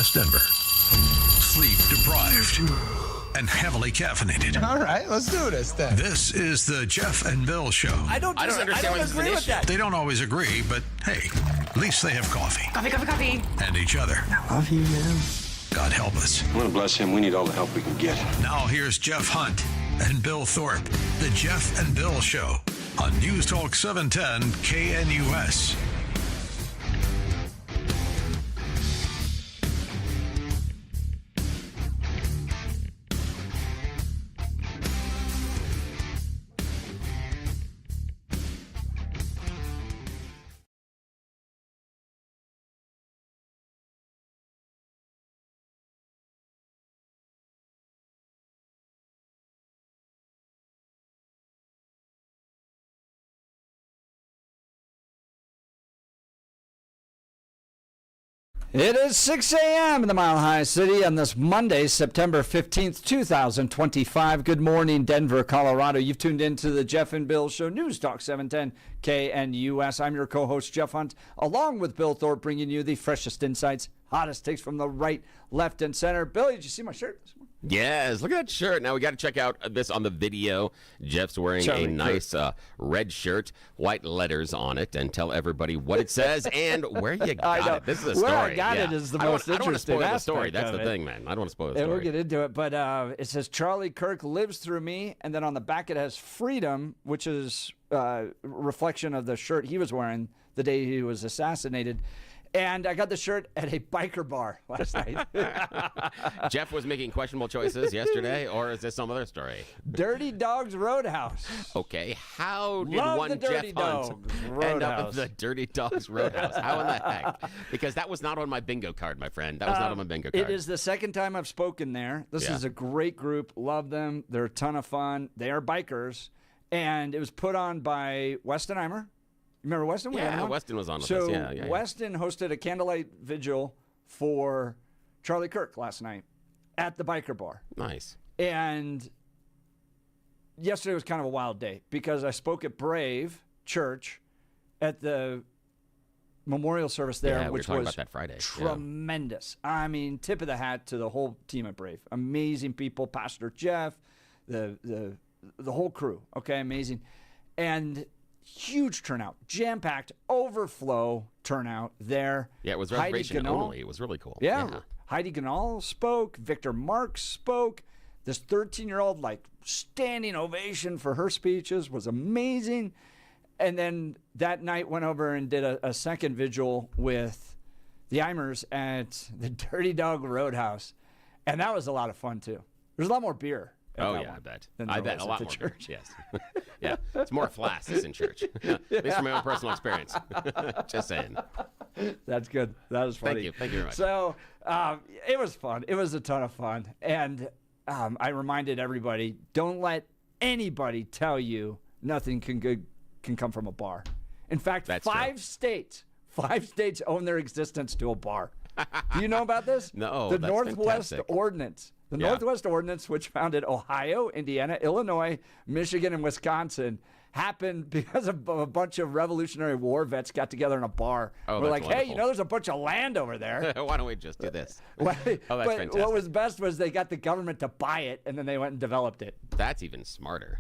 West Denver. Sleep deprived and heavily caffeinated. All right, let's do this then. This is the Jeff and Bill Show. I don't agree with that. They don't always agree, but hey, at least they have coffee. Coffee. And each other. I love you, man. God help us. I want to bless him. We need all the help we can get. Now here's Jeff Hunt and Bill Thorpe. The Jeff and Bill Show on News Talk 710 KNUS. It is 6 a.m. in the Mile High City on this Monday, September 15th, 2025. Good morning, Denver, Colorado. You've tuned into the Jeff and Bill Show, News Talk 710 KNUS. I'm your co-host, Jeff Hunt, along with Bill Thorpe, bringing you the freshest insights, hottest takes from the right, left, and center. Billy, did you see my shirt this morning? Yes, look at that shirt. Now we got to check out this on the video. Jeff's wearing a nice red shirt, white letters on it, and tell everybody what it says and where you got it. This is a story. Where I got it is the most interesting I don't want to spoil the story. aspect That's of the it. thing, man. I don't want to spoil the And story. we'll get into it, but it says Charlie Kirk lives through me, and then on the back it has freedom, which is a reflection of the shirt he was wearing the day he was assassinated. And I got the shirt at a biker bar last night. Jeff was making questionable choices yesterday, or is this some other story? Dirty Dogs Roadhouse. Okay, how did Love one the Dirty Jeff Hunt Dogs end up Roadhouse. at the Dirty Dogs Roadhouse? How in the heck? Because that was not on my bingo card, my friend. That was not on my bingo card. It is the second time I've spoken there. This is a great group. Love them. They're a ton of fun. They are bikers. And it was put on by Westonheimer. Remember Weston? Yeah, Weston was on with so us. Yeah. Weston hosted a candlelight vigil for Charlie Kirk last night at the biker bar. Nice. And yesterday was kind of a wild day because I spoke at Brave Church at the memorial service there, Yeah, we were which talking was about that Friday. tremendous. I mean, tip of the hat to the whole team at Brave. Amazing people, Pastor Jeff, the whole crew. Okay, amazing. And huge turnout, jam-packed, overflow turnout there. Yeah, it was Heidi reservation Ganal- only. It was really cool. Yeah. Heidi Ganal spoke. Victor Marks spoke. This 13-year-old, like, standing ovation for her speeches was amazing. And then that night went over and did a second vigil with the Eimers at the Dirty Dog Roadhouse. And that was a lot of fun, too. There's a lot more beer. Oh, yeah, I bet. I bet a lot more. Church. Yes. Yeah. It's more flasks in church. At least from my own personal experience. Just saying. That's good. That was funny. Thank you. Thank you very much. So it was fun. It was a ton of fun. And I reminded everybody, don't let anybody tell you nothing can come from a bar. In fact, That's five states own their existence to a bar. Do you know about this? No, The that's Northwest fantastic. Ordinance. The Northwest Ordinance, which founded Ohio, Indiana, Illinois, Michigan, and Wisconsin, happened because of a bunch of Revolutionary War vets got together in a bar. Oh, We're that's like, hey, wonderful. you know, there's a bunch of land over there. Why don't we just do this? But fantastic. what was best was they got the government to buy it, and then they went and developed it. That's even smarter.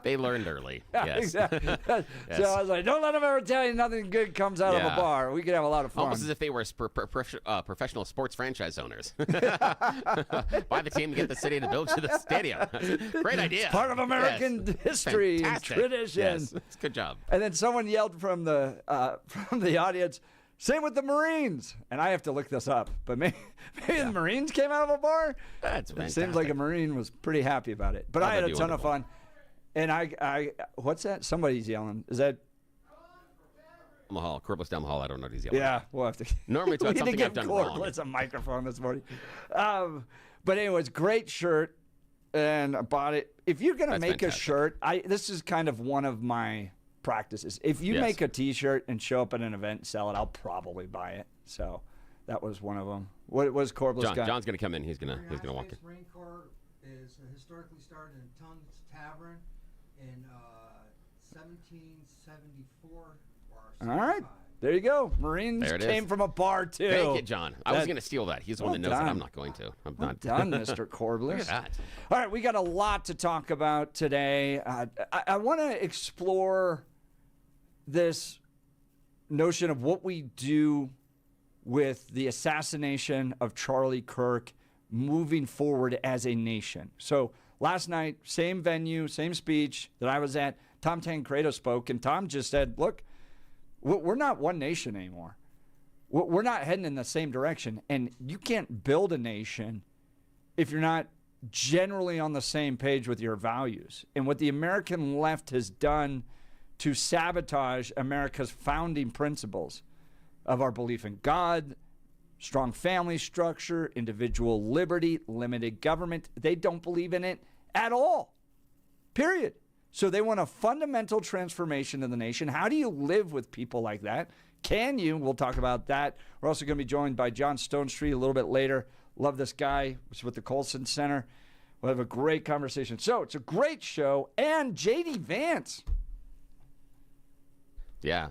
They learned early. Yes. Exactly. Yes. So I was like, don't let them ever tell you nothing good comes out of a bar. We could have a lot of fun. Almost as if they were professional sports franchise owners. Buy the team, get the city to build you the stadium. Great idea. Part of American history and Fantastic. tradition. Yes. It's a good job. And then someone yelled from the audience, same with the Marines. And I have to look this up. But maybe the Marines came out of a bar? That's It fantastic. seems like a Marine was pretty happy about it. But I had that'd a be ton of wonderful. fun. And I what's that? Somebody's yelling. Is that? Down the hall. Corliss down the hall. I don't know what he's yelling. Yeah, we'll have to. Normally it's we about need to something give I've done wrong. Corliss a microphone this morning. But anyways, great shirt. And I bought it. If you're going to That's make fantastic. a shirt, this is kind of one of my practices. If you make a T-shirt and show up at an event and sell it, I'll probably buy it. So that was one of them. What was Corliss got? John's going to come in. He's going to walk in. Marine Corps is historically started in Tongue's Tavern in 1774 or All right. There you go. Marines There it came is. from a bar, too. Thank you, John. I was going to steal that. He's the one that knows done. that. I'm not going to. I'm not. Done, Mr. Corbliss. Look at that. All right, we got a lot to talk about today. I want to explore this notion of what we do with the assassination of Charlie Kirk moving forward as a nation. So last night, same venue, same speech that I was at, Tom Tancredo spoke, and Tom just said, look, we're not one nation anymore. We're not heading in the same direction, and you can't build a nation if you're not generally on the same page with your values. And what the American left has done to sabotage America's founding principles of our belief in God, strong family structure, individual liberty, limited government, they don't believe in it at all, period. So they want a fundamental transformation of the nation. How do you live with people like that? Can you? We'll talk about that. We're also going to be joined by John Stonestreet a little bit later. Love this guy. He's with the Colson Center. We'll have a great conversation. So it's a great show. And J.D. Vance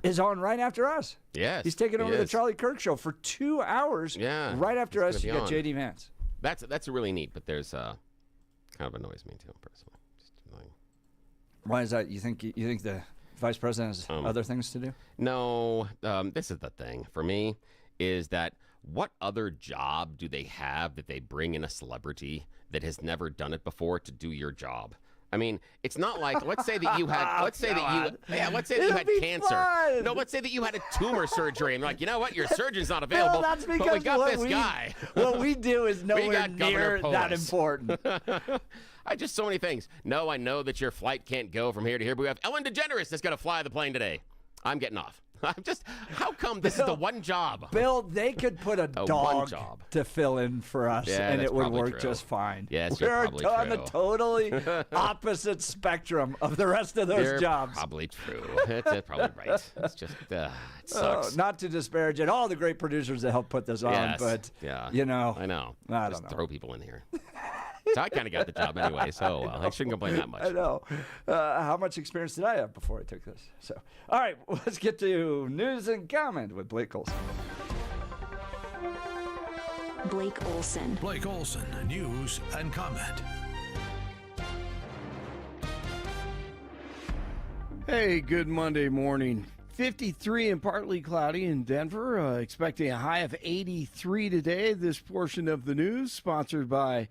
is on right after us. Yes. He's taking over the Charlie Kirk show for 2 hours. Yeah. Right after us, you got on. J.D. Vance. That's really neat, but there's kind of annoys me too, personally. Just annoying. Why is that? You think the vice president has other things to do? No, this is the thing for me, is that what other job do they have that they bring in a celebrity that has never done it before to do your job? I mean, it's not like, let's say that you had, let's say that you had cancer. Fun. No, let's say that you had a tumor surgery, and they're like, you know what, your surgeon's not available, That's because but we got what this guy. What we do is nowhere got near Governor that Polis. important. Just so many things. No, I know that your flight can't go from here to here, but we have Ellen DeGeneres that's going to fly the plane today. I'm getting off. I'm just, how come this is the one job? Bill, they could put a dog to fill in for us, and it would work just fine. Yes, we're probably on true. the totally opposite spectrum of the rest of those You're jobs. Probably true. That's probably right. It's just, it sucks. Not to disparage it, all the great producers that helped put this on, but you know, I know. I just don't know. Throw people in here. So I kind of got the job anyway, so I shouldn't complain that much. I know. How much experience did I have before I took this? So, all right, let's get to news and comment with Blake Olson. Blake Olson. Blake Olson, news and comment. Hey, good Monday morning. 53 and partly cloudy in Denver. Expecting a high of 83 today. This portion of the news sponsored by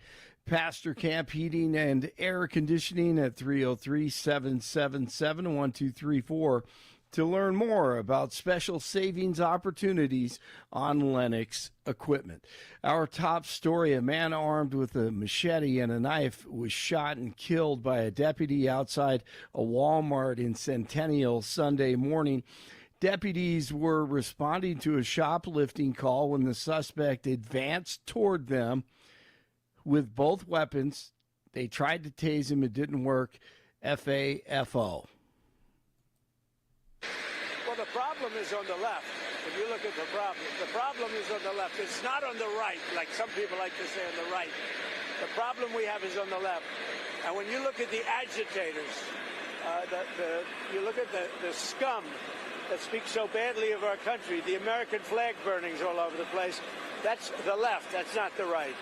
Pastor Camp Heating and Air Conditioning at 303-777-1234 to learn more about special savings opportunities on Lennox equipment. Our top story, a man armed with a machete and a knife was shot and killed by a deputy outside a Walmart in Centennial Sunday morning. Deputies were responding to a shoplifting call when the suspect advanced toward them with both weapons. They tried to tase him. It didn't work. FAFO. Well, the problem is on the left. If you look at the problem is on the left. It's not on the right, like some people like to say on the right. The problem we have is on the left. And when you look at the agitators, you look at the scum that speaks so badly of our country, the American flag burnings all over the place, that's the left. That's not the right.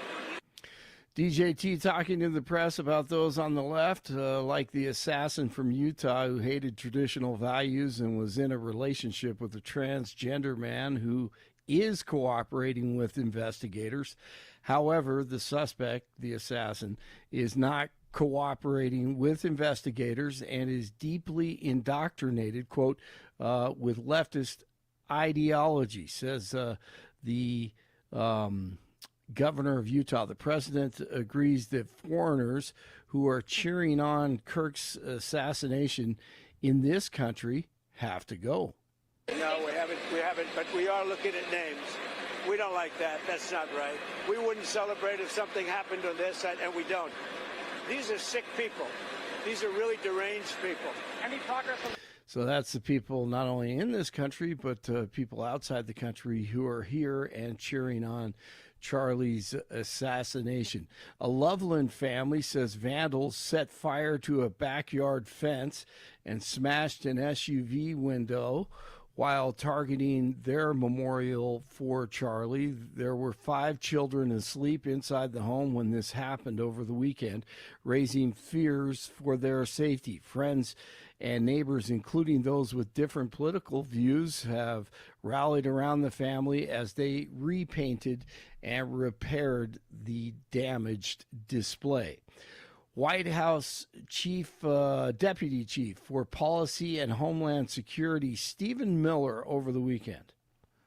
DJT talking to the press about those on the left, like the assassin from Utah who hated traditional values and was in a relationship with a transgender man who is cooperating with investigators. However, the suspect, the assassin, is not cooperating with investigators and is deeply indoctrinated, quote, with leftist ideology, says the governor of Utah. The president agrees that foreigners who are cheering on Kirk's assassination in this country have to go. No, we haven't, but we are looking at names. We don't like that. That's not right. We wouldn't celebrate if something happened on this side, and we don't. These are sick people. These are really deranged people. Any progress on... So that's the people not only in this country, but people outside the country who are here and cheering on Charlie's assassination. A Loveland family says vandals set fire to a backyard fence and smashed an SUV window While targeting their memorial for Charlie, there were 5 children asleep inside the home when this happened over the weekend, raising fears for their safety. Friends and neighbors, including those with different political views, have rallied around the family as they repainted and repaired the damaged display. White House Deputy Chief for Policy and Homeland Security, Stephen Miller, over the weekend.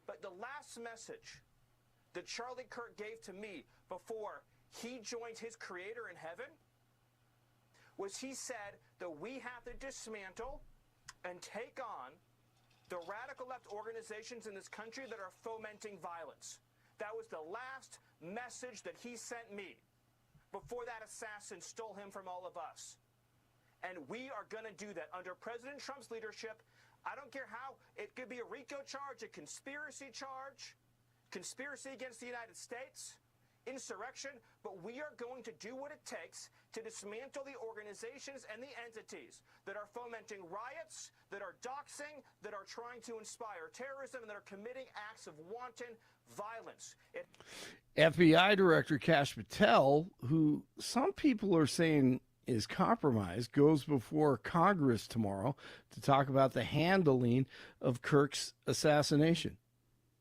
But the last message that Charlie Kirk gave to me before he joined his Creator in heaven was he said that we have to dismantle and take on the radical left organizations in this country that are fomenting violence. That was the last message that he sent me before that assassin stole him from all of us. And we are going to do that under President Trump's leadership. I don't care how. It could be a RICO charge, a conspiracy charge, conspiracy against the United States, insurrection, but we are going to do what it takes to dismantle the organizations and the entities that are fomenting riots, that are doxing, that are trying to inspire terrorism, and that are committing acts of wanton violence. FBI Director Kash Patel, who some people are saying is compromised, goes before Congress tomorrow to talk about the handling of Kirk's assassination.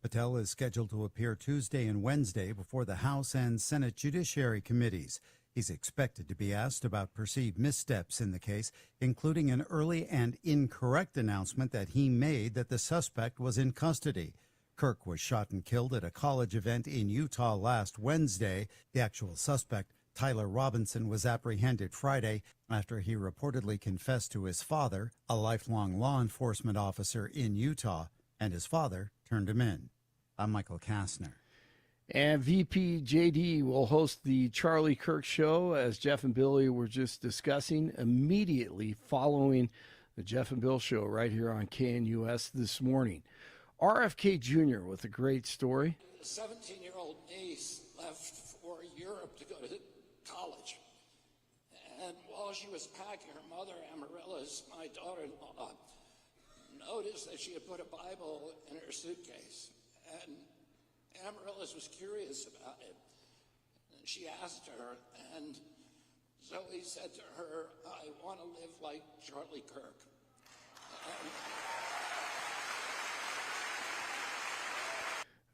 Patel is scheduled to appear Tuesday and Wednesday before the House and Senate Judiciary Committees. He's expected to be asked about perceived missteps in the case, including an early and incorrect announcement that he made that the suspect was in custody. Kirk was shot and killed at a college event in Utah last Wednesday. The actual suspect, Tyler Robinson, was apprehended Friday after he reportedly confessed to his father, a lifelong law enforcement officer in Utah, and his father turned him in. I'm Michael Kastner. And VP JD will host the Charlie Kirk Show, as Jeff and Billy were just discussing, immediately following the Jeff and Bill Show right here on KNUS this morning. RFK Jr. with a great story. A 17-year-old niece left for Europe to go to college. And while she was packing, her mother, Amaryllis, my daughter-in-law, noticed that she had put a Bible in her suitcase. And Amaryllis was curious about it. And she asked her, and Zoe said to her, I want to live like Charlie Kirk.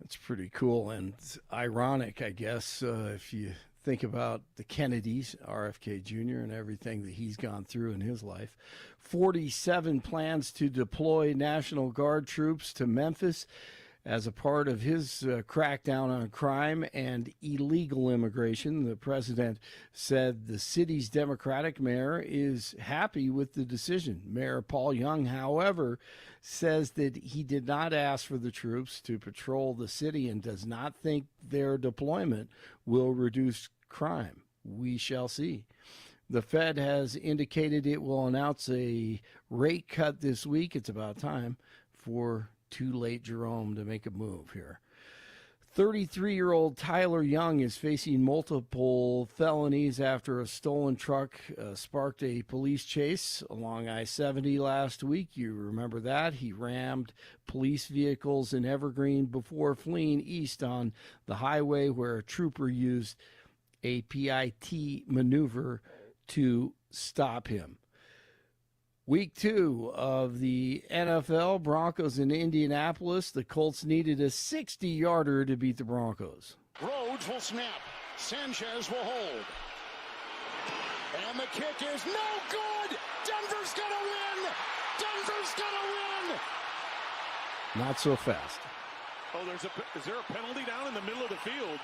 That's pretty cool and ironic, I guess, if you think about the Kennedys, RFK Jr., and everything that he's gone through in his life. 47 plans to deploy National Guard troops to Memphis as a part of his crackdown on crime and illegal immigration. The president said the city's Democratic mayor is happy with the decision. Mayor Paul Young, however, says that he did not ask for the troops to patrol the city and does not think their deployment will reduce crime. We shall see. The Fed has indicated it will announce a rate cut this week. It's about time for too late Jerome to make a move here. 33-year-old Tyler Young is facing multiple felonies after a stolen truck sparked a police chase along I-70 last week. You remember that? He rammed police vehicles in Evergreen before fleeing east on the highway, where a trooper used a PIT maneuver to stop him. Week 2 of the NFL, Broncos in Indianapolis. The Colts needed a 60-yarder to beat the Broncos. Rhodes will snap. Sanchez will hold. And the kick is no good. Denver's going to win. Denver's going to win. Not so fast. Oh, is there a penalty down in the middle of the field?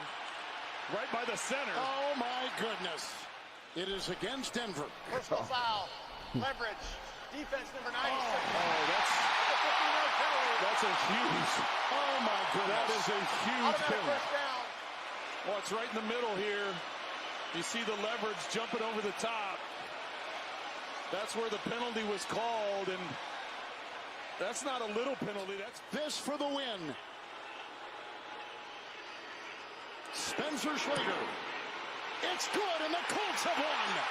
Right by the center. Oh, my goodness. It is against Denver. Personal foul. Leverage. Defense number 96. Oh, that's a huge. Oh my goodness. That is a huge penalty. First down. Well, it's right in the middle here. You see the leverage jumping over the top. That's where the penalty was called, and that's not a little penalty. That's this for the win. Spencer Schrader. It's good, and the Colts have won.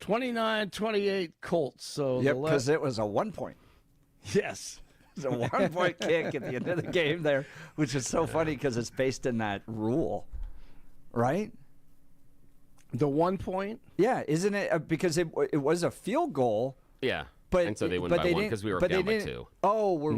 29-28 Colts. So yep, because it was a 1 point. Yes. It's a 1-point kick at the end of the game there, which is so funny because it's based in that rule, right? The 1 point? Yeah, isn't it? Because it was a field goal. Yeah. But, and so they won by one because we were down by 2. Oh, were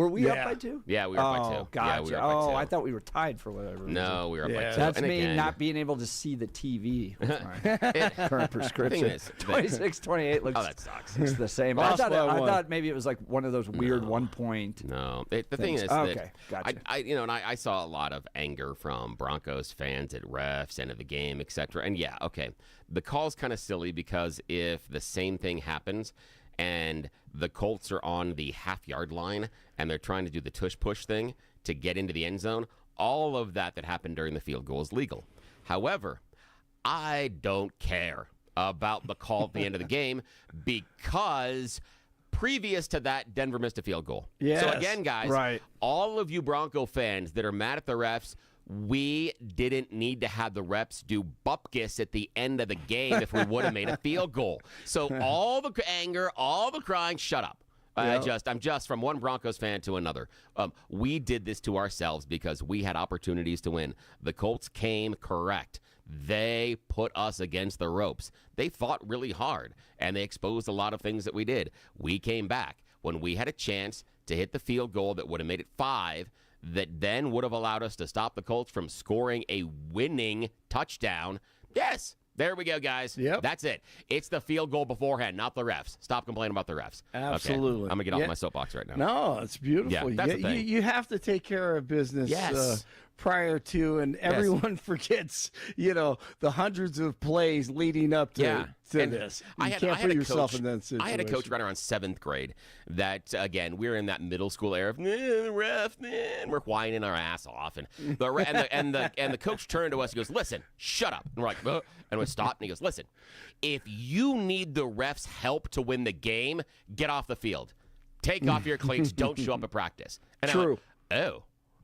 we up by 2? Yeah, we were up by 2. Gotcha. Yeah, we were up by 2. I thought we were tied for whatever reason. No, we were up by 2. That's and me again, not being able to see the TV with my current prescription. 26-28 looks. Oh, that sucks. It's the same. I thought maybe it was like one of those weird 1 point. No, the thing is that gotcha. I saw a lot of anger from Broncos fans at refs, end of the game, etc. And yeah, okay, the call's kind of silly because if the same thing happens and the Colts are on the half-yard line and they're trying to do the tush-push thing to get into the end zone, all of that happened during the field goal is legal. However, I don't care about the call at the end of the game because previous to that, Denver missed a field goal. Yes, so again, guys, all of you Bronco fans that are mad at the refs, we didn't need to have the refs do bupkis at the end of the game if we would have made a field goal. So all the anger, all the crying, shut up. I'm just from one Broncos fan to another. We did this to ourselves because we had opportunities to win. The Colts came correct. They put us against the ropes. They fought really hard, and they exposed a lot of things that we did. We came back. When we had a chance to hit the field goal that would have made it 5, that then would have allowed us to stop the Colts from scoring a winning touchdown. Yes, there we go, guys. Yep. That's it. It's the field goal beforehand, not the refs. Stop complaining about the refs. Absolutely. Okay, I'm going to get off my soapbox right now. No, it's beautiful. Yeah, that's the thing. You have to take care of business prior to, and everyone forgets, the hundreds of plays leading up to this. You can't put yourself in that situation. I had a coach right around 7th grade that, again, we're in that middle school era of, the ref, man, we're whining our ass off. And the coach turned to us and goes, listen, shut up. And we're like, and we stopped, and he goes, listen, if you need the refs' help to win the game, get off the field. Take off your cleats. Don't show up at practice. And True.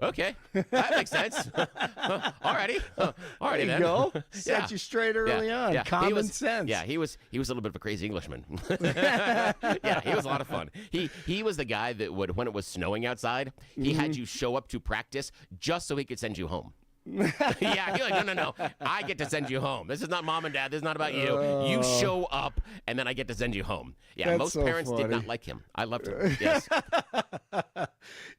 Okay, that makes sense. Alrighty, There you go. Set you straight early on. Yeah. Common sense. Yeah, he was a little bit of a crazy Englishman. Yeah, he was a lot of fun. He was the guy that would, when it was snowing outside, he had you show up to practice just so he could send you home. Yeah, you're like, no. I get to send you home. This is not mom and dad. This is not about you. You show up, and then I get to send you home. Yeah, That's most so parents funny. did not like him. I loved him. Yes.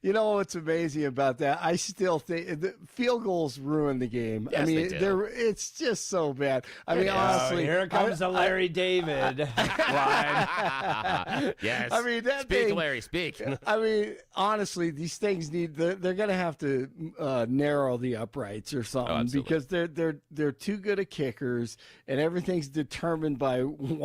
You know what's amazing about that? I still think the field goals ruin the game. Yes, I mean, they do. it's just so bad. I mean, honestly, here comes the Larry David line. Yes. I mean, that speak, thing, Larry, speak. I mean, honestly, these things they're going to have to narrow the uprights or something because they're too good at kickers, and everything's determined by one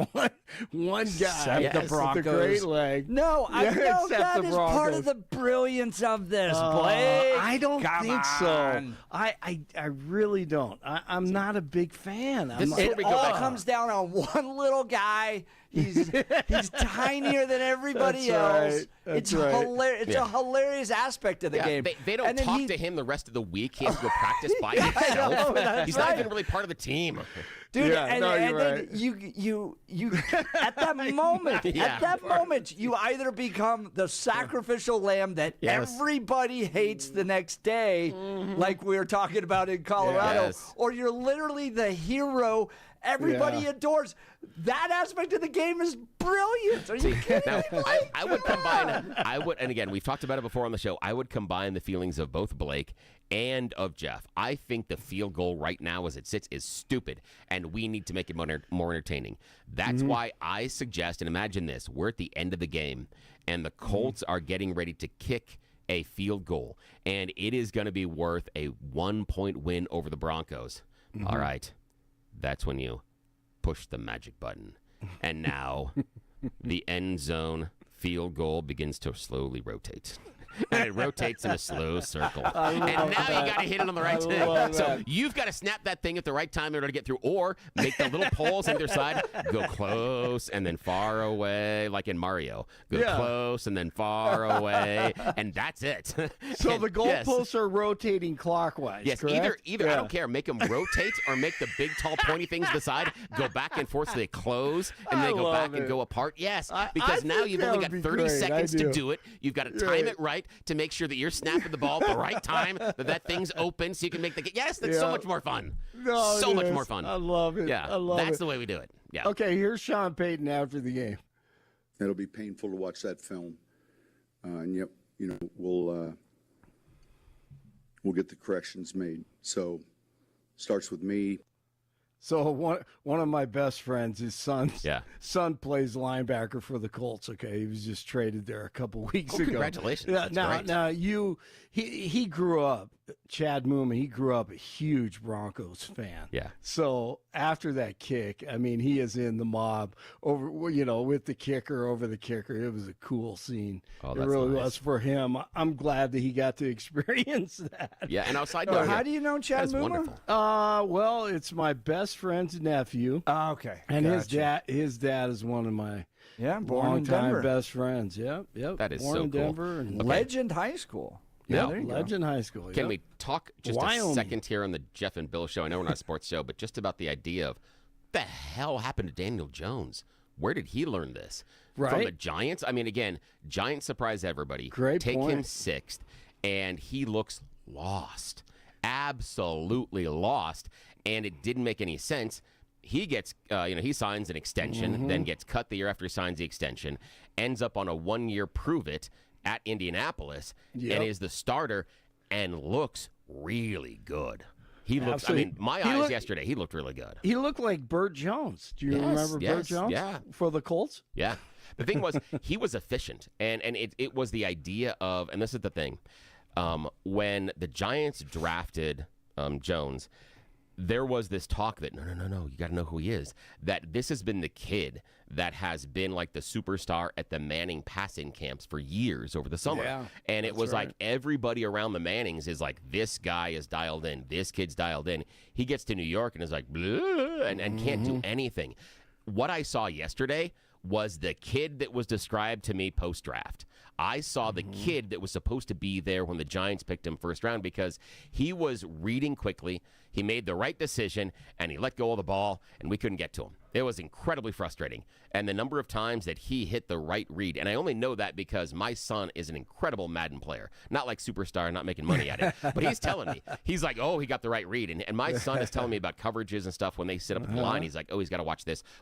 guy. Except the Broncos. With the great leg. No, that is part of the brilliance of this, Blake. I don't Come think so. on. I really don't. I'm not a big fan. It all comes down on one little guy. He's tinier than everybody else. That's It's right. hilarious. It's a hilarious aspect of the game. They don't talk to him the rest of the week. He has to go practice by himself. He's not even really part of the team. Dude, Yeah, no, you're then right. you at that moment, you either become the sacrificial lamb that everybody hates the next day, like we were talking about in Colorado, or you're literally the hero everybody adores. That aspect of the game is brilliant. Are you kidding Now, me? I would combine, and again, we've talked about it before on the show, I would combine the feelings of both Blake and of Jeff. I think the field goal right now as it sits is stupid, and we need to make it more entertaining. That's why I suggest, and imagine this, we're at the end of the game, and the Colts are getting ready to kick a field goal, and it is going to be worth a 1-point win over the Broncos. All right, that's when you push the magic button. And now the end zone field goal begins to slowly rotate. and it rotates in a slow circle. And now you got to hit it on the right thing. So you've got to snap that thing at the right time in order to get through, or make the little poles on either side go close and then far away, like in Mario. Go close and then far away, and that's it. So the goalposts are rotating clockwise. Yes, correct? either I don't care. Make them rotate or make the big, tall, pointy things to the side go back and forth so they close and they go back and go apart. Yes, because now you've only got 30 seconds to do it. You've got to time it right to make sure that you're snapping the ball at the right time, that thing's open so you can make the... Yes, that's so much more fun. No, so much more fun. I love it. Yeah, I love that's it. the way we do it. Yeah. Okay, here's Sean Payton after the game. It'll be painful to watch that film. And yep, you know, we'll get the corrections made. So starts with me. So one of my best friends, his son plays linebacker for the Colts. Okay, he was just traded there a couple weeks ago. Congratulations! Yeah, That's great. he grew up. Chad Moomin, he grew up a huge Broncos fan. Yeah. So after that kick, I mean, he is in the mob over, with the kicker over the kicker. It was a cool scene. Oh, it that's really nice. was for him. I'm glad that he got to experience that. Yeah, and outside note, how do you know Chad that's Moomer? wonderful. Well, it's my best friend's nephew. Okay. And Gotcha. his dad is one of my born in longtime Denver. best friends. Yep. That is born so in cool. Denver and Legend High School. Yeah, there you go. Legend High School. Can yep. we talk just Wyoming. a second here on the Jeff and Bill show? I know we're not a sports show, but just about the idea of the hell happened to Daniel Jones? Where did he learn this? From Right. the Giants? I mean, again, Giants surprise everybody. Great Take point. him sixth, and he looks lost. Absolutely lost, and it didn't make any sense. He gets, he signs an extension, then gets cut the year after he signs the extension, ends up on a 1-year prove-it at Indianapolis, Yep. and is the starter, and looks really good. He looks, Absolutely. I mean, my He eyes looked- yesterday, he looked really good. He looked like Burt Jones. Do you remember Burt Jones? Yeah. For the Colts? Yeah. The thing was, he was efficient, and it was the idea of, and this is the thing, when the Giants drafted Jones, there was this talk that, no, you got to know who he is, that this has been the kid that has been like the superstar at the Manning passing camps for years over the summer. Yeah, and it that's was right. like everybody around the Mannings is like, this guy is dialed in, this kid's dialed in. He gets to New York and is like, "Bleh," and can't do anything. What I saw yesterday was the kid that was described to me post-draft. I saw the kid that was supposed to be there when the Giants picked him first round because he was reading quickly, he made the right decision, and he let go of the ball, and we couldn't get to him. It was incredibly frustrating. And the number of times that he hit the right read, and I only know that because my son is an incredible Madden player. Not like superstar, not making money at it, but he's telling me. He's like, oh, he got the right read. And my son is telling me about coverages and stuff when they sit up at the line. He's like, oh, he's got to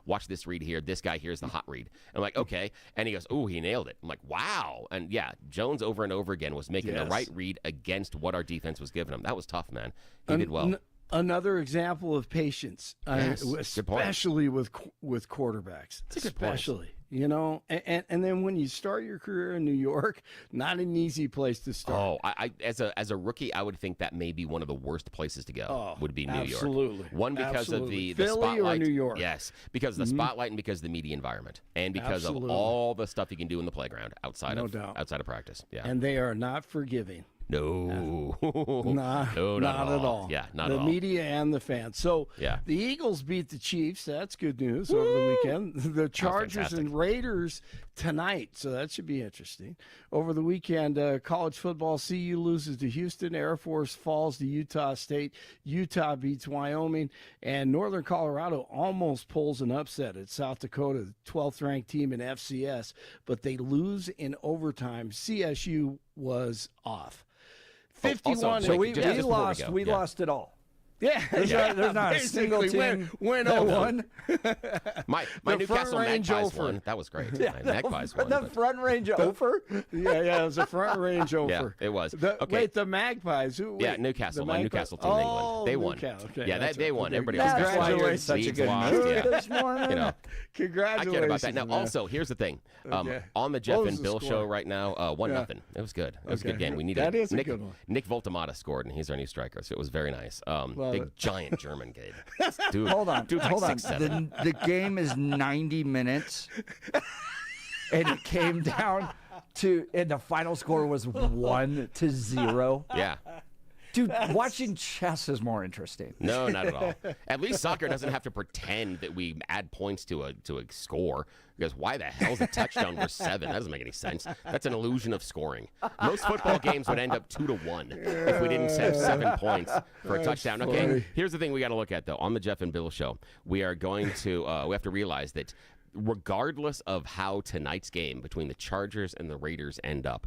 watch this read here. This guy here's the hot read. And I'm like, okay. And he goes, oh, he nailed it. I'm like, wow. And yeah, Jones over and over again was making the right read against what our defense was giving him. That was tough, man. He did well. Another example of patience, Yes, good point. especially with quarterbacks. That's a good point. Especially, and then when you start your career in New York, not an easy place to start. Oh, I as a rookie, I would think that may be one of the worst places to go. Would be New York. Absolutely. One because of the Philly spotlight. or New York. Yes, because of the spotlight and because of the media environment and because Absolutely. of all the stuff you can do in the playground outside No of doubt. outside of practice. Yeah. And they are not forgiving. No. Not at all. Yeah, not the at all. media and the fans. So Yeah. the Eagles beat the Chiefs. That's good news over the weekend. The Chargers fantastic. and Raiders tonight. So that should be interesting. Over the weekend, college football, CU loses to Houston. Air Force falls to Utah State. Utah beats Wyoming. And Northern Colorado almost pulls an upset at South Dakota, the 12th ranked team in FCS. But they lose in overtime. CSU was off. 51. So we just before we lost. go, We yeah. lost it all. Yeah, There's not a single basically team went that over. won. My The Newcastle front range Magpies over. won. That was great. My Magpies won. The but- front range over. Yeah, it was a front range over. Yeah, it was. The, Okay. Wait, the Magpies. Yeah, Newcastle. the My Magpies- Newcastle team in England. They won. Newcastle. Okay, yeah, that's they right. won. Okay, Everybody That's else got why you're in fired. such a Leeds good lost. mood Yeah. this morning. You know, I Congratulations. care about that. Now, man. also, here's the thing. Okay. On the What Jeff was and the Bill score? show right now, 1-0. It was good. It was a good Okay. game. We That is a Nick, good one. Nick Voltamata scored, and he's our new striker, so it was very nice. Big, it. giant German kid. Dude, Hold on. dude's like Hold on. 6'7". The game is 90 minutes. And it came down and the final score was 1-0. Yeah. Dude, watching chess is more interesting. No, not at all. At least soccer doesn't have to pretend that we add points to a score, because why the hell is a touchdown worth 7? That doesn't make any sense. That's an illusion of scoring. Most football games would end up 2-1 if we didn't have 7 points for a touchdown. Funny. Okay, here's the thing we got to look at, though. On the Jeff and Bill Show, we are going to we have to realize that regardless of how tonight's game between the Chargers and the Raiders end up,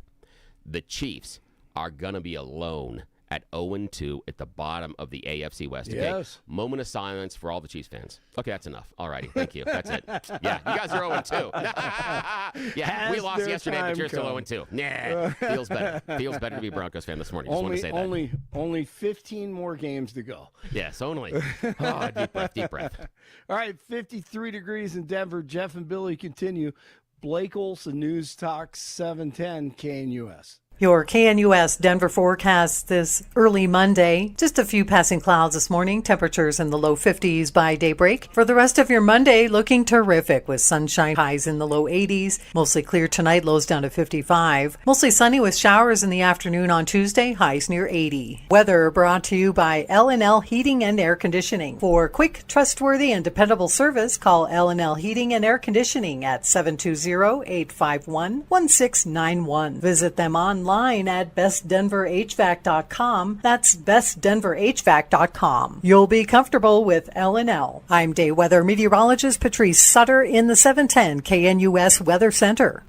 the Chiefs are going to be alone at 0-2 at the bottom of the AFC West. Okay? Yes. Moment of silence for all the Chiefs fans. Okay, that's enough. All righty, thank you. That's it. Yeah, you guys are 0-2. Yeah, we lost yesterday, but you're still 0-2. Nah, feels better. Feels better to be a Broncos fan this morning. Just want to say that. Only 15 more games to go. Yes, only. Oh, deep breath, deep breath. All right, 53 degrees in Denver. Jeff and Billy continue. Blake Olson, News Talk 710 KNUS. Your KNUS Denver forecast this early Monday. Just a few passing clouds this morning. Temperatures in the low 50s by daybreak. For the rest of your Monday, looking terrific with sunshine, highs in the low 80s. Mostly clear tonight, lows down to 55. Mostly sunny with showers in the afternoon on Tuesday, highs near 80. Weather brought to you by L&L Heating and Air Conditioning. For quick, trustworthy, and dependable service, call L&L Heating and Air Conditioning at 720-851-1691. Visit them online at bestdenverhvac.com. That's bestdenverhvac.com. You'll be comfortable with L&L. I'm day weather meteorologist Patrice Sutter in the 710 KNUS Weather Center.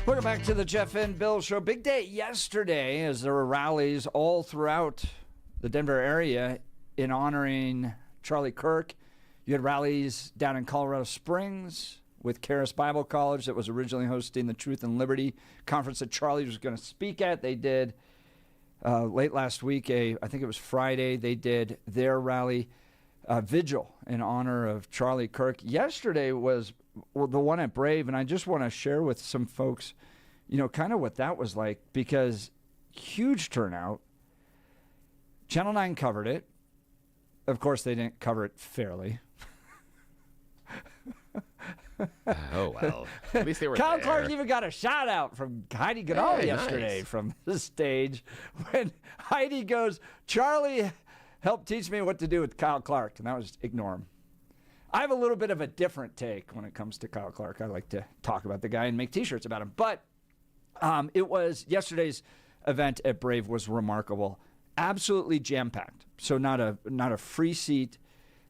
Welcome back to the Jeff and Bill Show. Big day yesterday as there were rallies all throughout the Denver area in honoring Charlie Kirk. You had rallies down in Colorado Springs with Charis Bible College that was originally hosting the Truth and Liberty conference that Charlie was going to speak at. They did late last week, I think it was Friday, they did their rally vigil in honor of Charlie Kirk. Yesterday was the one at Brave, and I just want to share with some folks, kind of what that was like, because huge turnout. Channel 9 covered it. Of course, they didn't cover it fairly. Oh, well. At least they were Kyle there. Clark even got a shout out from Heidi Goodall yesterday nice. from the stage when Heidi goes, Charlie helped teach me what to do with Kyle Clark. And that was ignore him. I have a little bit of a different take when it comes to Kyle Clark. I like to talk about the guy and make T-shirts about him. But it was yesterday's event at Brave was remarkable. Absolutely jam-packed. So not a free seat.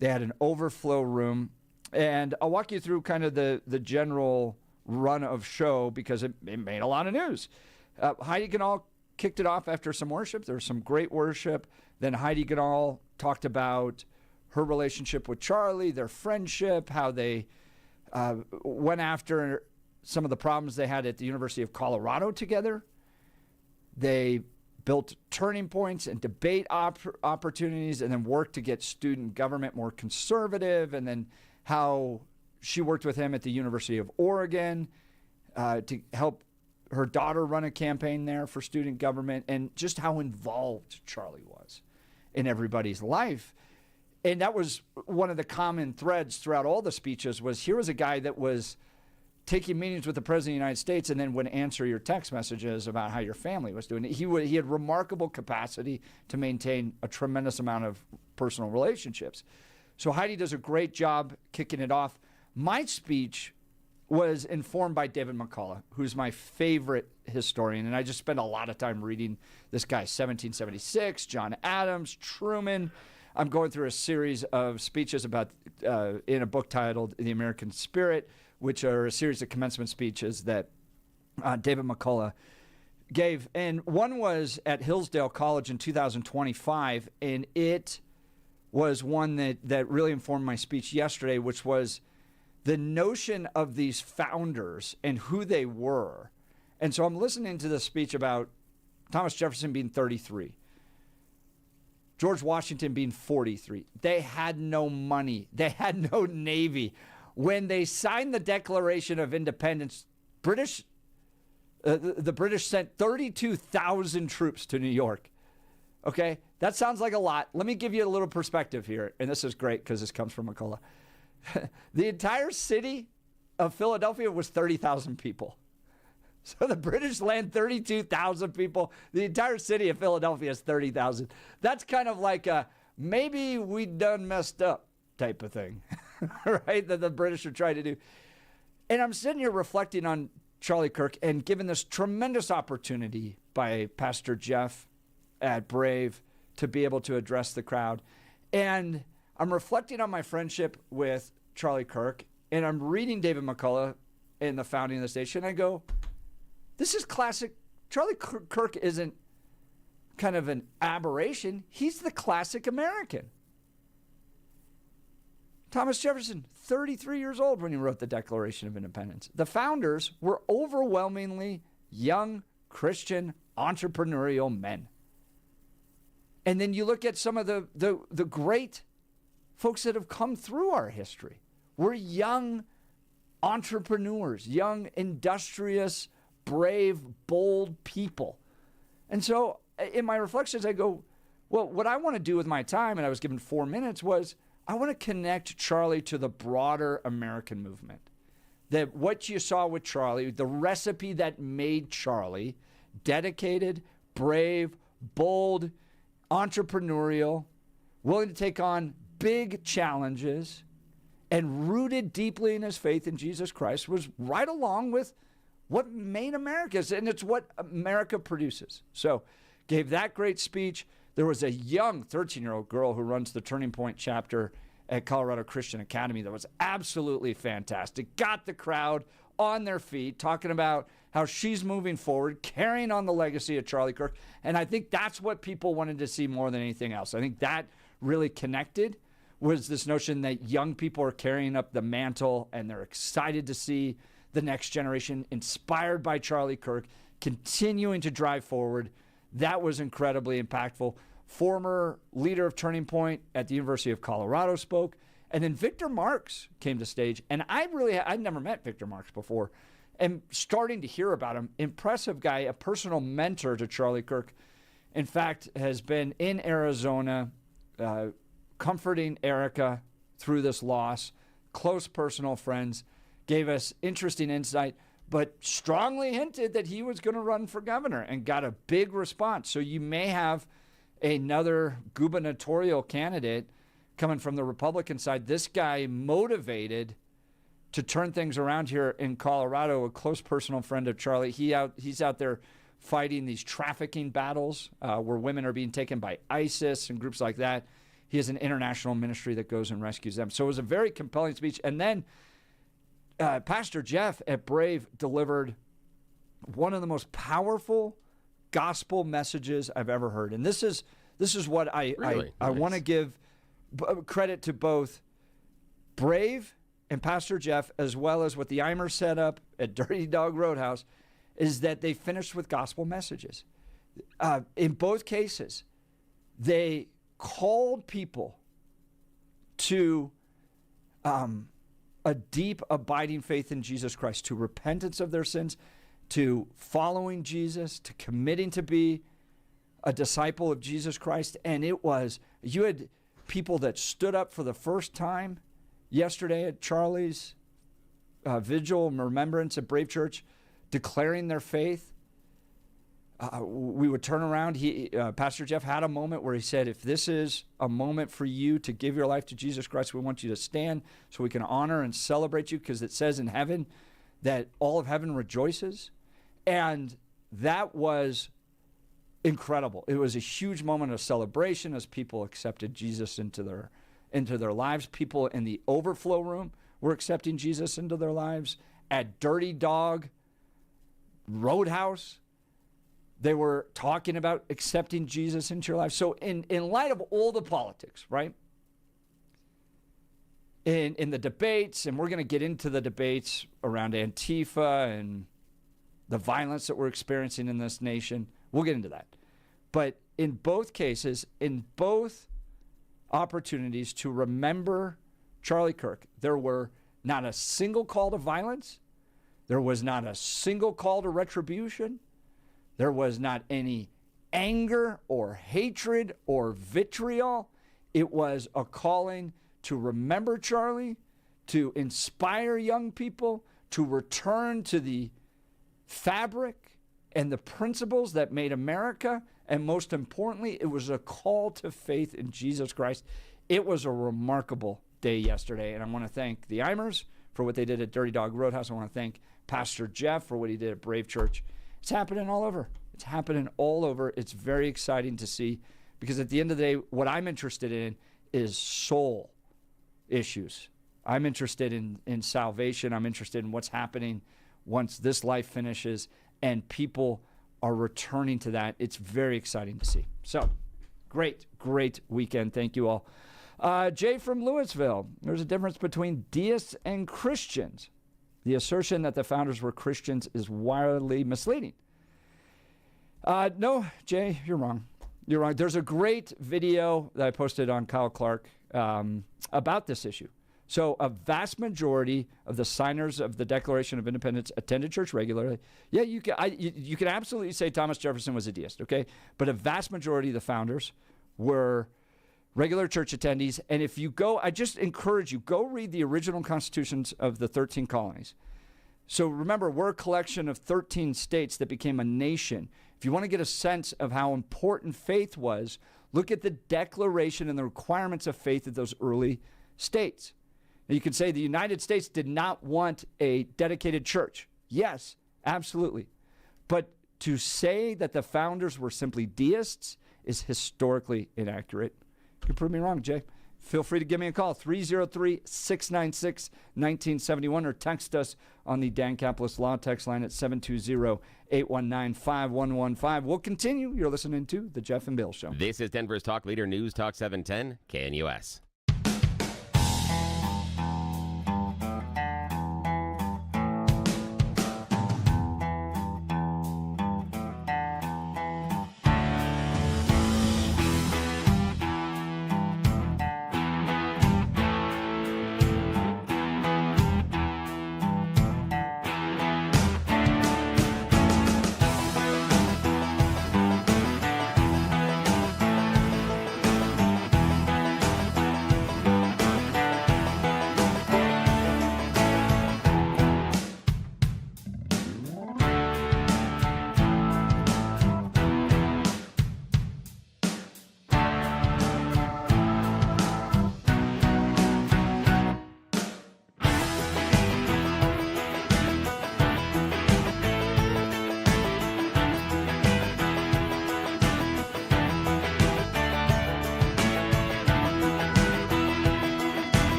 They had an overflow room. And I'll walk you through kind of the general run of show because it made a lot of news. Heidi Goodall kicked it off after some worship. There was some great worship. Then Heidi Goodall talked about her relationship with Charlie, their friendship, how they went after some of the problems they had at the University of Colorado together. They built turning points and debate opportunities and then worked to get student government more conservative, and then how she worked with him at the University of Oregon to help her daughter run a campaign there for student government, and just how involved Charlie was in everybody's life. And that was one of the common threads throughout all the speeches was here was a guy that was taking meetings with the President of the United States and then would answer your text messages about how your family was doing. He had remarkable capacity to maintain a tremendous amount of personal relationships. So Heidi does a great job kicking it off. My speech was informed by David McCullough, who's my favorite historian, and I just spent a lot of time reading this guy, 1776, John Adams, Truman. I'm going through a series of speeches about in a book titled The American Spirit, which are a series of commencement speeches that David McCullough gave. And one was at Hillsdale College in 2025, and it was one that really informed my speech yesterday, which was the notion of these founders and who they were. And so I'm listening to this speech about Thomas Jefferson being 33, George Washington being 43. They had no money. They had no navy. When they signed the Declaration of Independence, the British sent 32,000 troops to New York. Okay? That sounds like a lot. Let me give you a little perspective here. And this is great because this comes from McCullough. The entire city of Philadelphia was 30,000 people. So the British land 32,000 people. The entire city of Philadelphia is 30,000. That's kind of like a maybe we done messed up type of thing, right? That the British are trying to do. And I'm sitting here reflecting on Charlie Kirk and given this tremendous opportunity by Pastor Jeff at Brave to be able to address the crowd. And I'm reflecting on my friendship with Charlie Kirk, and I'm reading David McCullough in the founding of the station. And I go, this is classic. Charlie Kirk isn't kind of an aberration. He's the classic American. Thomas Jefferson, 33 years old when he wrote the Declaration of Independence. The founders were overwhelmingly young, Christian, entrepreneurial men. And then you look at some of the great folks that have come through our history. We're young entrepreneurs, young, industrious, brave, bold people. And so in my reflections, I go, well, what I want to do with my time, and I was given 4 minutes, was I want to connect Charlie to the broader American movement. That what you saw with Charlie, the recipe that made Charlie dedicated, brave, bold, entrepreneurial, willing to take on big challenges, and rooted deeply in his faith in Jesus Christ, was right along with what made America, and it's what America produces. So gave that great speech. There was a young 13-year-old girl who runs the Turning Point chapter at Colorado Christian Academy that was absolutely fantastic. Got the crowd on their feet, talking about how she's moving forward, carrying on the legacy of Charlie Kirk. And I think that's what people wanted to see more than anything else. I think that really connected, was this notion that young people are carrying up the mantle and they're excited to see the next generation inspired by Charlie Kirk, continuing to drive forward. That was incredibly impactful. Former leader of Turning Point at the University of Colorado spoke. And then Victor Marx came to stage. And I'd never met Victor Marx before. And starting to hear about him, impressive guy, a personal mentor to Charlie Kirk. In fact, has been in Arizona, comforting Erica through this loss. Close personal friends. Gave us interesting insight, but strongly hinted that he was going to run for governor and got a big response. So you may have another gubernatorial candidate coming from the Republican side. This guy motivated to turn things around here in Colorado, a close personal friend of Charlie. He's out there fighting these trafficking battles where women are being taken by ISIS and groups like that. He has an international ministry that goes and rescues them. So it was a very compelling speech. And then Pastor Jeff at Brave delivered one of the most powerful gospel messages I've ever heard. And this is what I want to give credit to both Brave and Pastor Jeff, as well as what the Eimers set up at Dirty Dog Roadhouse, is that they finished with gospel messages. In both cases, they called people to a deep, abiding faith in Jesus Christ, to repentance of their sins, to following Jesus, to committing to be a disciple of Jesus Christ. And you had people that stood up for the first time yesterday at Charlie's vigil and remembrance at Brave Church, declaring their faith, we would turn around. Pastor Jeff had a moment where he said, if this is a moment for you to give your life to Jesus Christ, we want you to stand so we can honor and celebrate you, because it says in heaven that all of heaven rejoices. And that was incredible. It was a huge moment of celebration as people accepted Jesus into their lives. People in the overflow room were accepting Jesus into their lives. At Dirty Dog Roadhouse, they were talking about accepting Jesus into your life. So in light of all the politics, right? In the debates, and we're going to get into the debates around Antifa and the violence that we're experiencing in this nation. We'll get into that. But in both cases, in both opportunities to remember Charlie Kirk, there were not a single call to violence. There was not a single call to retribution. There was not any anger or hatred or vitriol. It was a calling to remember Charlie, to inspire young people, to return to the fabric and the principles that made America. And most importantly, it was a call to faith in Jesus Christ. It was a remarkable day yesterday. And I want to thank the Eimers for what they did at Dirty Dog Roadhouse. I want to thank Pastor Jeff for what he did at Brave Church. It's happening all over. It's happening all over. It's very exciting to see, because at the end of the day, what I'm interested in is soul issues. I'm interested in salvation. I'm interested in what's happening once this life finishes and people are returning to that. It's very exciting to see. So, great weekend. Thank you all. Jay from Louisville, there's a difference between deists and Christians. The assertion that the founders were Christians is wildly misleading. No, Jay, you're wrong. You're wrong. There's a great video that I posted on Kyle Clark about this issue. So a vast majority of the signers of the Declaration of Independence attended church regularly. Yeah, you can absolutely say Thomas Jefferson was a deist, okay? But a vast majority of the founders were regular church attendees. And if you go, I just encourage you, go read the original constitutions of the 13 colonies. So remember, we're a collection of 13 states that became a nation. If you want to get a sense of how important faith was, look at the declaration and the requirements of faith of those early states. Now, you could say the United States did not want a dedicated church. Yes, absolutely. But to say that the founders were simply deists is historically inaccurate. You can prove me wrong, Jay. Feel free to give me a call, 303-696-1971, or text us on the Dan Caplis Law text line at 720-819-5115. We'll continue. You're listening to The Jeff and Bill Show. This is Denver's Talk Leader, News Talk 710, KNUS.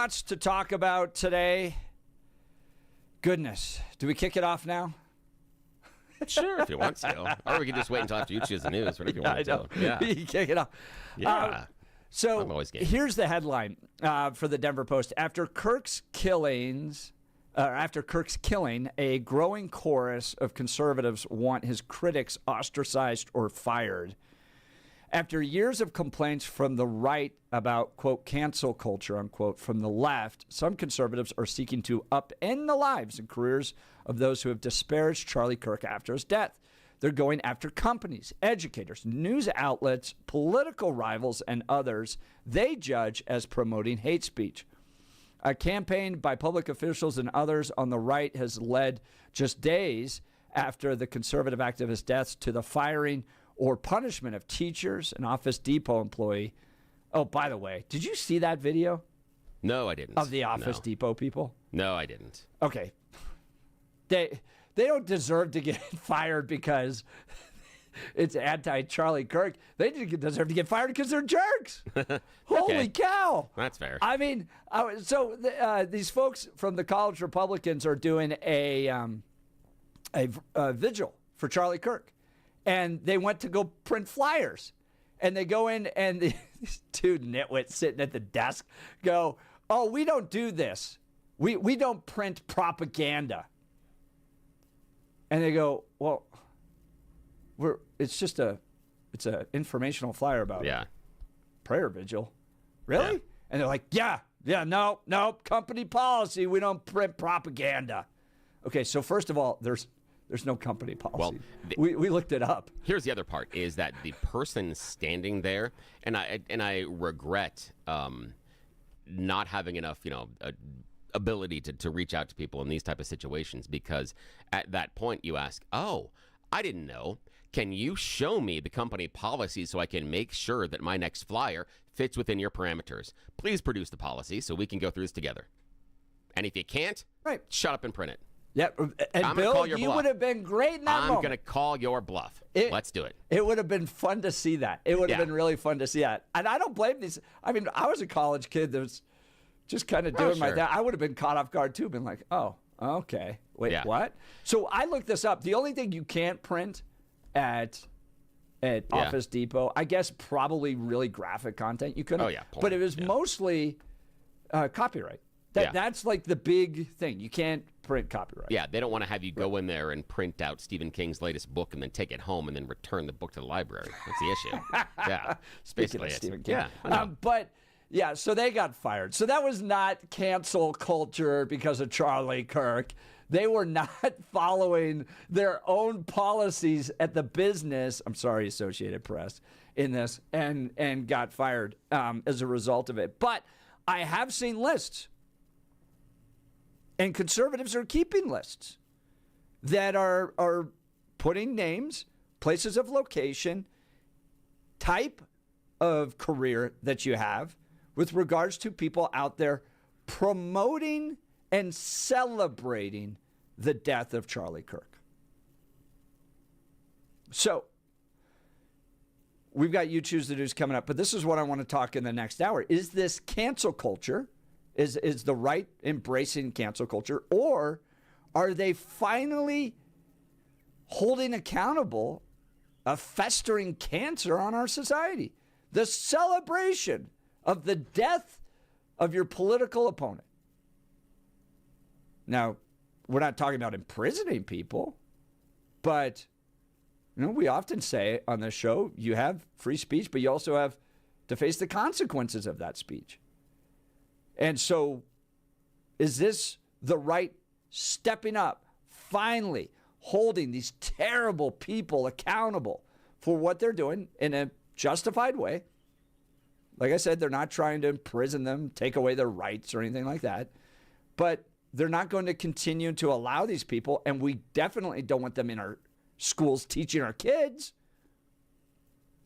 lots to talk about today. Goodness. Do we kick it off now? Sure, if you want to. Or we can just wait until after you choose the news, whatever you want to do. Yeah. You kick it off. Yeah. So I'm always game. Here's the headline for the Denver Post. After Kirk's killing, a growing chorus of conservatives want his critics ostracized or fired. After years of complaints from the right about, quote, cancel culture, unquote, from the left, some conservatives are seeking to upend the lives and careers of those who have disparaged Charlie Kirk after his death. They're going after companies, educators, news outlets, political rivals, and others they judge as promoting hate speech. A campaign by public officials and others on the right has led just days after the conservative activist's deaths to the firing or punishment of teachers, an Office Depot employee. Oh, by the way, did you see that video? No, I didn't. Of the Office Depot people? No, I didn't. Okay. They don't deserve to get fired because it's anti-Charlie Kirk. They deserve to get fired because they're jerks. Holy cow. That's fair. I mean, these folks from the college Republicans are doing a vigil for Charlie Kirk. And they went to go print flyers. And they go in, and these two nitwits sitting at the desk go, oh, we don't do this. We don't print propaganda. And they go, well, it's an informational flyer about prayer vigil. Really? Yeah. And they're like, no, company policy. We don't print propaganda. Okay, so first of all, there's no company policy. Well, we looked it up. Here's the other part: is that the person standing there, and I regret not having enough, ability to reach out to people in these type of situations, because at that point you ask, oh, I didn't know. Can you show me the company policy so I can make sure that my next flyer fits within your parameters? Please produce the policy so we can go through this together. And if you can't, shut up and print it. Yep. And Bill, you would have been great in that moment. I'm going to call your bluff. Let's do it. It would have been fun to see that. It would have been really fun to see that. And I don't blame these. I mean, I was a college kid that was just kind of doing my thing. I would have been caught off guard too, been like, oh, okay. Wait, what? So I looked this up. The only thing you can't print at Office Depot, I guess probably really graphic content you couldn't. Oh, yeah. Porn. But it was mostly copyright. That's like the big thing. You can't print copyright. Yeah, they don't want to have you go in there and print out Stephen King's latest book and then take it home and then return the book to the library. That's the issue. Yeah. Speaking of Stephen King. Yeah. So they got fired. So that was not cancel culture because of Charlie Kirk. They were not following their own policies at the business, I'm sorry, Associated Press, in this, and got fired as a result of it. But I have seen lists. And conservatives are keeping lists that are putting names, places of location, type of career that you have with regards to people out there promoting and celebrating the death of Charlie Kirk. So we've got You Choose the News coming up, but this is what I want to talk in the next hour. Is this cancel culture? Is the right embracing cancel culture, or are they finally holding accountable a festering cancer on our society? The celebration of the death of your political opponent. Now, we're not talking about imprisoning people, but we often say on this show, you have free speech, but you also have to face the consequences of that speech. And so is this the right stepping up, finally holding these terrible people accountable for what they're doing in a justified way? Like I said, they're not trying to imprison them, take away their rights or anything like that. But they're not going to continue to allow these people, and we definitely don't want them in our schools teaching our kids,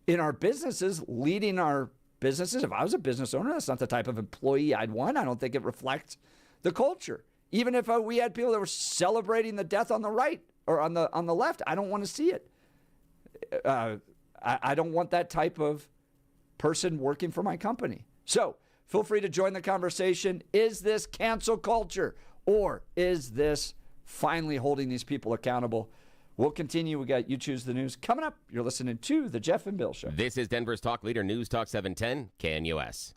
in our businesses, leading our businesses. If I was a business owner, that's not the type of employee I'd want. I don't think it reflects the culture. Even if we had people that were celebrating the death on the right or on the left, I don't want to see it. I don't want that type of person working for my company. So Feel free to join the conversation. Is this cancel culture, or is this finally holding these people accountable? We'll continue. We got You Choose the News coming up. You're listening to The Jeff and Bill Show. This is Denver's talk leader, News Talk 710, KNUS.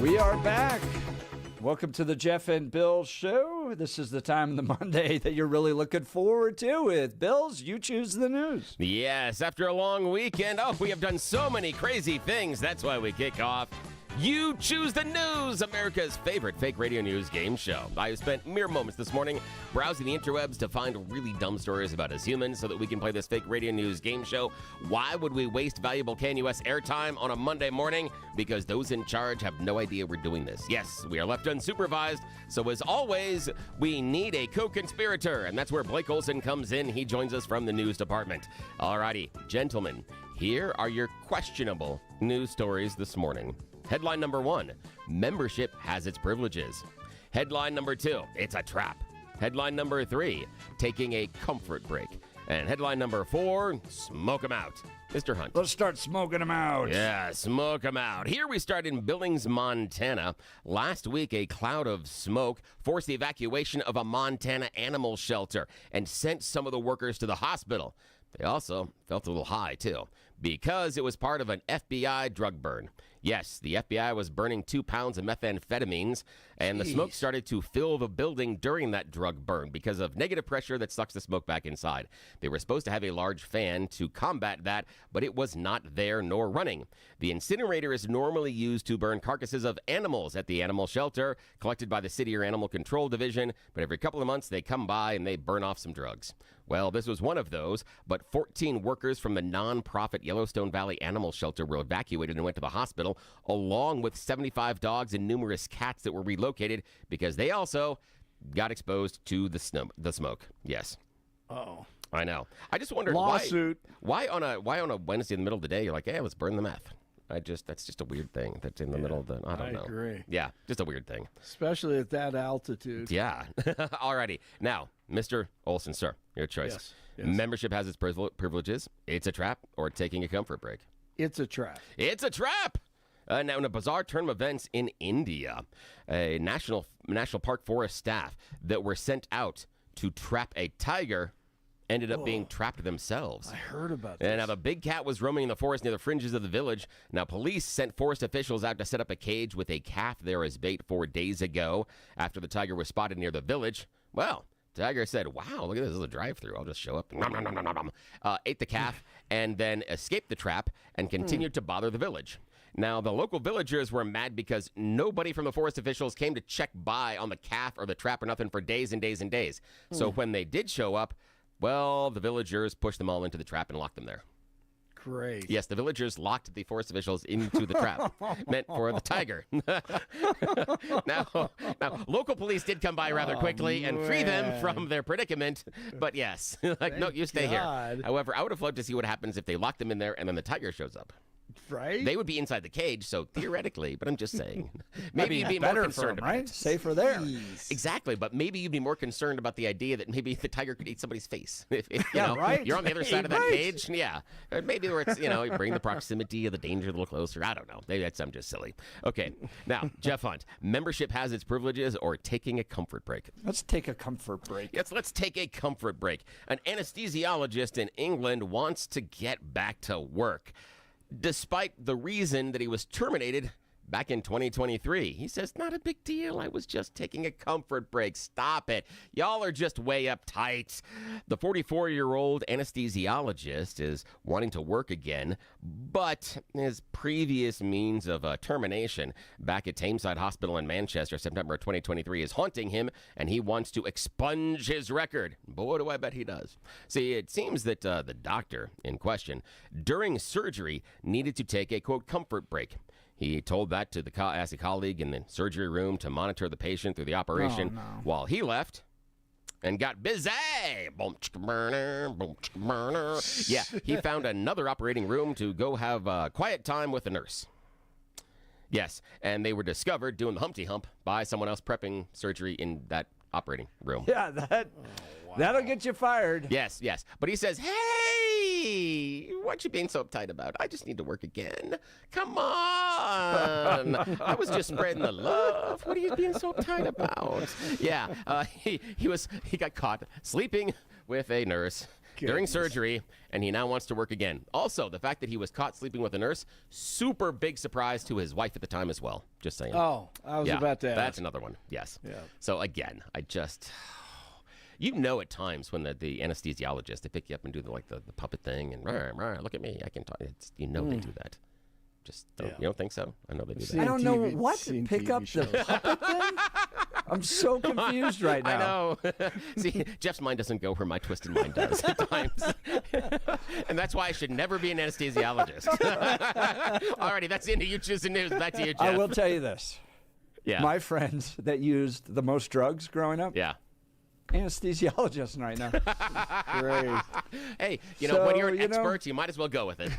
We are back. Welcome to the Jeff and Bill Show. This is the time of the Monday that you're really looking forward to with Bill's You Choose the News. Yes, after a long weekend, we have done so many crazy things. That's why we kick off You Choose the News, America's favorite fake radio news game show. I have spent mere moments this morning browsing the interwebs to find really dumb stories about us humans so that we can play this fake radio news game show. Why would we waste valuable KNUS airtime on a Monday morning? Because those in charge have no idea we're doing this. Yes, we are left unsupervised, so as always, we need a co-conspirator, and that's where Blake Olson comes in. He joins us from the news department. Alrighty, gentlemen, here are your questionable news stories this morning. Headline number 1, membership has its privileges. Headline number 2, it's a trap. Headline number 3, taking a comfort break. And headline number 4, smoke 'em out. Mr. Hunt. Let's start smoking them out. Yeah, smoke 'em out. Here we start in Billings, Montana. Last week, a cloud of smoke forced the evacuation of a Montana animal shelter and sent some of the workers to the hospital. They also felt a little high, too, because it was part of an FBI drug burn. Yes, the FBI was burning 2 pounds of methamphetamines, and the smoke started to fill the building during that drug burn because of negative pressure that sucks the smoke back inside. They were supposed to have a large fan to combat that, but it was not there nor running. The incinerator is normally used to burn carcasses of animals at the animal shelter, collected by the City or Animal Control Division, but every couple of months they come by and they burn off some drugs. Well, this was one of those, but 14 workers from the nonprofit Yellowstone Valley Animal Shelter were evacuated and went to the hospital, along with 75 dogs and numerous cats that were relocated because they also got exposed to the smoke. Yes. Oh. I know. I just wondered Lawsuit. why on a Wednesday in the middle of the day you're like, hey, let's burn the meth. That's just a weird thing that's in the middle of the, I don't know. I agree. Yeah, just a weird thing. Especially at that altitude. Yeah. Alrighty. Now, Mr. Olson, sir, your choice. Yes. Membership has its privileges. It's a trap or taking a comfort break. It's a trap. It's a trap. Now, in a bizarre turn of events in India, a national park forest staff that were sent out to trap a tiger ended up being trapped themselves. I heard about this. And now the big cat was roaming in the forest near the fringes of the village. Now, police sent forest officials out to set up a cage with a calf there as bait 4 days ago after the tiger was spotted near the village. Well, tiger said, wow, look at this. This is a drive-through. I'll just show up. Nom, nom, nom, nom, nom. Ate the calf and then escaped the trap and continued to bother the village. Now, the local villagers were mad because nobody from the forest officials came to check by on the calf or the trap or nothing for days and days and days. So when they did show up, well, the villagers pushed them all into the trap and locked them there. Great. Yes, the villagers locked the forest officials into the trap meant for the tiger. Now, local police did come by rather quickly and free them from their predicament. But yes, no, you stay here. However, I would have loved to see what happens if they lock them in there and then the tiger shows up. Right? They would be inside the cage, so theoretically, but I'm just saying. Maybe you'd be more better concerned for 'em, about right? Safer there. Exactly, but maybe you'd be more concerned about the idea that maybe the tiger could eat somebody's face. If, you Yeah, know, right. You're on the other side of that Right. cage. Yeah. Or maybe where it's, you bring the proximity of the danger a little closer. I don't know. Maybe I'm just silly. Okay. Now, Jeff Hunt, membership has its privileges or taking a comfort break. Let's take a comfort break. Yes, let's take a comfort break. An anesthesiologist in England wants to get back to work, despite the reason that he was terminated back in 2023. He says, not a big deal. I was just taking a comfort break. Stop it. Y'all are just way uptight. The 44-year-old anesthesiologist is wanting to work again, but his previous means of termination back at Tameside Hospital in Manchester, September 2023, is haunting him, and he wants to expunge his record. Boy, do I bet he does. See, it seems that the doctor in question, during surgery, needed to take a, quote, comfort break. He told that to asked a colleague in the surgery room to monitor the patient through the operation while he left and got busy. Yeah, he found another operating room to go have quiet time with the nurse. Yes, and they were discovered doing the Humpty Hump by someone else prepping surgery in that operating room. Yeah, that'll get you fired. Yes. But he says, hey, what you being so uptight about? I just need to work again. Come on. I was just spreading the love. What are you being so uptight about? Yeah, he got caught sleeping with a nurse during surgery, and he now wants to work again. Also, the fact that he was caught sleeping with a nurse, super big surprise to his wife at the time as well. Just saying. Oh, I was about to ask. That's another one. Yes. Yeah. So again, at times when the anesthesiologist, they pick you up and do the puppet thing and look at me, I can talk. They do that. Just don't, you don't think so? I know they do that. I don't know what pick up the puppet thing. I'm so confused right now. I know. See, Jeff's mind doesn't go where my twisted mind does at times, and that's why I should never be an anesthesiologist. Alrighty, that's the end of You Choose the News. Back to you, Jeff. I will tell you this. Yeah. My friends that used the most drugs growing up. Yeah. Anesthesiologist right now. Great. Hey, when you're an expert, you might as well go with it.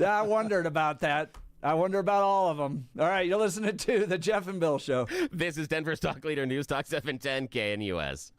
I wondered about that. I wonder about all of them. All right, you're listening to the Jeff and Bill Show. This is Denver's Talk Leader News Talk 710 KNUS.